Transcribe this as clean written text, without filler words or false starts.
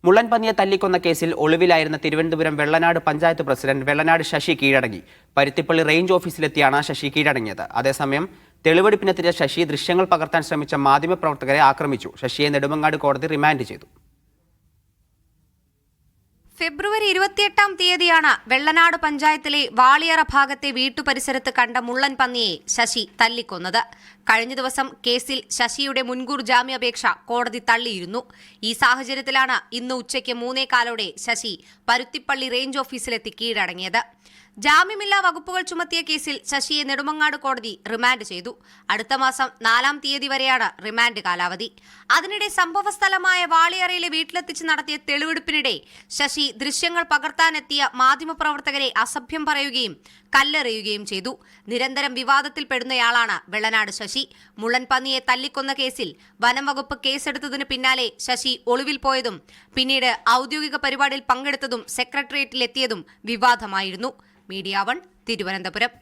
മുള്ളൻ പന്നിയെ തല്ലിക്കൊന്ന കേസിൽ ഒളിവിലായിരുന്ന തിരുവനന്തപുരം വെള്ളനാട് പഞ്ചായത്ത് പ്രസിഡന്റ് വെള്ളനാട് ശശി കീഴടങ്ങി. പരുത്തിപ്പള്ളി റേഞ്ച് ഓഫീസിലെത്തിയാണ് ശശി കീഴടങ്ങിയത്. അതേസമയം തെളിവെടുപ്പിനെത്തിയ ശശി ദൃശ്യങ്ങൾ പകർത്താൻ ശ്രമിച്ച മാധ്യമപ്രവർത്തകരെ ആക്രമിച്ചു. ശശിയെ നെടുമങ്ങാട് കോടതി റിമാൻഡ് ചെയ്തു. ഫെബ്രുവരി 28-ാം തീയതിയാണ് വെള്ളനാട് പഞ്ചായത്തിലെ വാളിയറ ഭാഗത്തെ വീട്ടുപരിസരത്ത് കണ്ട മുള്ളൻ പന്നിയെ ശശി തല്ലിക്കൊന്നത്. കഴിഞ്ഞ ദിവസം കേസിൽ ശശിയുടെ മുൻകൂർ ജാമ്യാപേക്ഷ കോടതി തള്ളിയിരുന്നു. ഈ സാഹചര്യത്തിലാണ് ഇന്ന് ഉച്ചയ്ക്ക് 3:15 ശശി പരുത്തിപ്പള്ളി റേഞ്ച് ഓഫീസിലെത്തി കീഴടങ്ങിയത്. ജാമ്യമില്ലാ വകുപ്പുകൾ ചുമത്തിയ കേസിൽ ശശിയെ നെടുമങ്ങാട് കോടതി റിമാൻഡ് ചെയ്തു. അടുത്ത മാസം 4-ാം തീയതി വരെയാണ് റിമാൻഡ് കാലാവധി. അതിനിടെ സംഭവസ്ഥലമായ വാളിയറയിലെ വീട്ടിലെത്തിച്ച് നടത്തിയ തെളിവെടുപ്പിനിടെ ശശി ദൃശ്യങ്ങൾ പകർത്താനെത്തിയ മാധ്യമപ്രവർത്തകരെ അസഭ്യം പറയുകയും കല്ലെറിയുകയും ചെയ്തു. നിരന്തരം വിവാദത്തിൽപ്പെടുന്നയാളാണ് വെള്ളനാട് ശശി. മുള്ളൻ പന്നിയെ തല്ലിക്കൊന്ന കേസിൽ വനം വകുപ്പ് കേസെടുത്തതിന് പിന്നാലെ ശശി ഒളിവിൽ പോയതും പിന്നീട് ഔദ്യോഗിക പരിപാടിയിൽ പങ്കെടുത്തതും സെക്രട്ടേറിയറ്റിലെത്തിയതും വിവാദമായിരുന്നു. മീഡിയ 1 തിരുവനന്തപുരം.